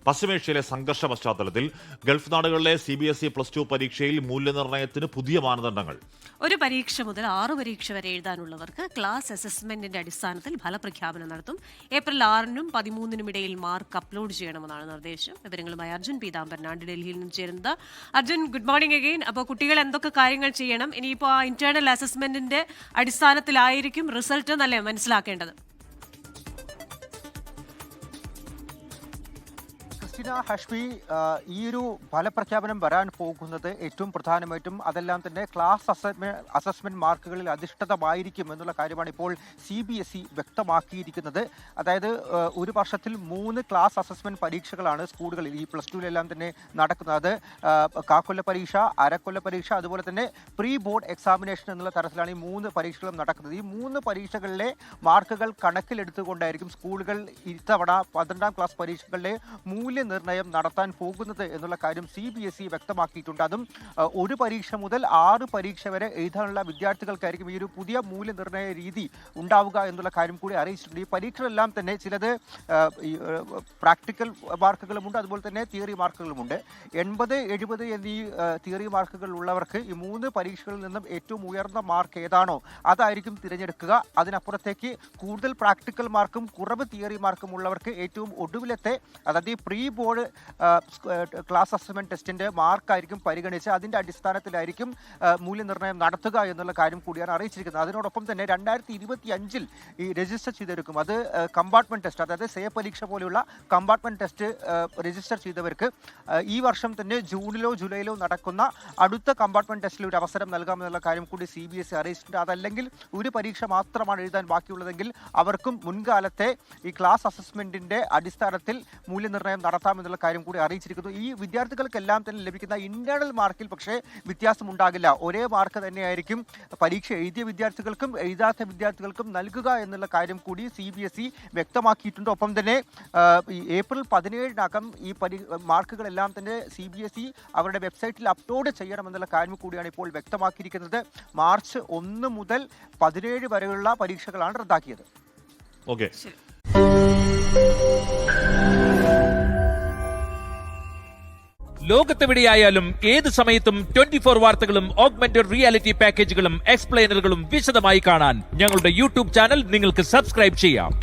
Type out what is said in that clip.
പശ്ചിമേഷ്യയിലെ സംഘർഷ പശ്ചാത്തലത്തിൽ ഗൾഫ് നാടുകളിലെ CBSE +2 പരീക്ഷയിൽ മൂല്യനിർണ്ണയത്തിന് പുതിയ മാനദണ്ഡങ്ങൾ. ഒരു പരീക്ഷ മുതൽ 6 പരീക്ഷ വരെ എഴുതാനുള്ളവർക്ക് ക്ലാസ് അസസ്മെന്റിന്റെ അടിസ്ഥാനത്തിൽ ഫലപ്രഖ്യാപനം നടത്തും. ഏപ്രിൽ 6-നും 13-നും ഇടയിൽ മാർക്ക് അപ്ലോഡ് ചെയ്യണമെന്നാണ് നിർദ്ദേശം. വിവരങ്ങളുമായി അർജുൻ പീതാംബരനാണ് ഡൽഹിയിൽ നിന്നും ചേരുന്നത്. Arjun, good morning again. അപ്പോൾ കുട്ടികൾ എന്തൊക്കെ കാര്യങ്ങൾ ചെയ്യണം? ഇനിയിപ്പോൾ ആ ഇന്റേണൽ അസസ്മെന്റിന്റെ അടിസ്ഥാനത്തിലായിരിക്കും റിസൾട്ട് എന്നല്ലേ മനസ്സിലാക്കേണ്ടത്? ഹഷ്മി, ഈ ഒരു ഫലപ്രഖ്യാപനം വരാൻ പോകുന്നത് ഏറ്റവും പ്രധാനമായിട്ടും അതെല്ലാം തന്നെ ക്ലാസ് അസസ്മെന്റ് മാർക്കുകളിൽ അധിഷ്ഠിതമായിരിക്കും എന്നുള്ള കാര്യമാണ് ഇപ്പോൾ CBSE വ്യക്തമാക്കിയിരിക്കുന്നത്. അതായത് ഒരു വർഷത്തിൽ 3 ക്ലാസ് അസസ്മെന്റ് പരീക്ഷകളാണ് സ്കൂളുകളിൽ ഈ +2-ലെല്ലാം തന്നെ നടക്കുന്നത്. കാക്കൊല്ല പരീക്ഷ, അരക്കൊല്ല പരീക്ഷ, അതുപോലെ തന്നെ പ്രീ ബോർഡ് എക്സാമിനേഷൻ എന്നുള്ള തരത്തിലാണ് ഈ 3 പരീക്ഷകളും നടക്കുന്നത്. ഈ 3 പരീക്ഷകളിലെ മാർക്കുകൾ കണക്കിലെടുത്തുകൊണ്ടായിരിക്കും സ്കൂളുകൾ ഇത്തവണ 12ാം ക്ലാസ് പരീക്ഷകളിലെ മൂല്യനിർണ്ണയം നടത്താൻ പോകുന്നത് എന്നുള്ള കാര്യം CBSE വ്യക്തമാക്കിയിട്ടുണ്ട്. അതും ഒരു പരീക്ഷ മുതൽ 6 പരീക്ഷ വരെ എഴുതാനുള്ള വിദ്യാർത്ഥികൾക്കായിരിക്കും ഈ ഒരു പുതിയ മൂല്യനിർണ്ണയ രീതി ഉണ്ടാവുക എന്നുള്ള കാര്യം കൂടി അറിയിച്ചിട്ടുണ്ട്. ഈ പരീക്ഷകളെല്ലാം തന്നെ ചിലത് പ്രാക്ടിക്കൽ മാർക്കുകളുമുണ്ട്, അതുപോലെ തന്നെ തിയറി മാർക്കുകളുമുണ്ട്. 80, 70 എന്നീ തിയറി മാർക്കുകൾ ഉള്ളവർക്ക് ഈ 3 പരീക്ഷകളിൽ നിന്നും ഏറ്റവും ഉയർന്ന മാർക്ക് ഏതാണോ അതായിരിക്കും തിരഞ്ഞെടുക്കുക. അതിനപ്പുറത്തേക്ക് കൂടുതൽ പ്രാക്ടിക്കൽ മാർക്കും കുറവ് തിയറി മാർക്കും ഉള്ളവർക്ക് ഏറ്റവും ഒടുവിലത്തെ, അതായത് ഈ പ്രീ ബോർഡ് ക്ലാസ് അസസ്മെന്റ് ടെസ്റ്റിന്റെ മാർക്കായിരിക്കും പരിഗണിച്ച് അതിന്റെ അടിസ്ഥാനത്തിലായിരിക്കും മൂല്യനിർണ്ണയം നടത്തുക എന്നുള്ള കാര്യം കൂടിയാണ് അറിയിച്ചിരിക്കുന്നത്. അതിനോടൊപ്പം തന്നെ 2025 ഈ രജിസ്റ്റർ ചെയ്തെടുക്കും. അത് കമ്പാർട്ട്മെന്റ് ടെസ്റ്റ്, അതായത് സേ പരീക്ഷ പോലെയുള്ള കമ്പാർട്ട്മെന്റ് ടെസ്റ്റ് രജിസ്റ്റർ ചെയ്തവർക്ക് ഈ വർഷം തന്നെ ജൂണിലോ ജൂലൈയിലോ നടക്കുന്ന അടുത്ത കമ്പാർട്ട്മെന്റ് ടെസ്റ്റിൽ ഒരു അവസരം നൽകാമെന്നുള്ള കാര്യം കൂടി CBSE അറിയിച്ചിട്ടുണ്ട്. അതല്ലെങ്കിൽ ഒരു പരീക്ഷ മാത്രമാണ് എഴുതാൻ ബാക്കിയുള്ളതെങ്കിൽ അവർക്കും മുൻകാലത്തെ ഈ ക്ലാസ് അസസ്മെന്റിന്റെ അടിസ്ഥാനത്തിൽ മൂല്യനിർണ്ണയം നടത്താമെന്നുള്ള കാര്യം കൂടി അറിയിച്ചിരിക്കുന്നു. ഈ വിദ്യാർത്ഥികൾക്കെല്ലാം തന്നെ ലഭിക്കുന്ന ഇന്റേണൽ മാർക്കിൽ പക്ഷേ വ്യത്യാസം ഉണ്ടാകില്ല. ഒരേ മാർക്ക് തന്നെയായിരിക്കും പരീക്ഷ എഴുതിയ വിദ്യാർത്ഥികൾക്കും എഴുതാത്ത വിദ്യാർത്ഥികൾക്കും നൽകുക എന്നുള്ള കാര്യം കൂടി CBSE വ്യക്തമാക്കിയിട്ടുണ്ട്. ഒപ്പം തന്നെ ഈ ഏപ്രിൽ 17-നകം ഈ മാർക്കുകളെല്ലാം തന്നെ CBSE അവരുടെ വെബ്സൈറ്റിൽ അപ്ലോഡ് ചെയ്യണമെന്നുള്ള കാര്യം കൂടിയാണ് ഇപ്പോൾ വ്യക്തമാക്കിയിരിക്കുന്നത്. മാർച്ച് 1 മുതൽ 17 വരെയുള്ള പരീക്ഷകളാണ് റദ്ദാക്കിയത്. ഓക്കെ. ലോകത്തെവിടെയായാലും ഏത് സമയത്തും 24 വാർത്തകളും ഓഗ്മെന്റഡ് റിയാലിറ്റി പാക്കേജുകളും എക്സ്പ്ലെയിനറുകളും വിശദമായി കാണാൻ ഞങ്ങളുടെ YouTube ചാനൽ നിങ്ങൾക്ക് സബ്സ്ക്രൈബ് ചെയ്യാം.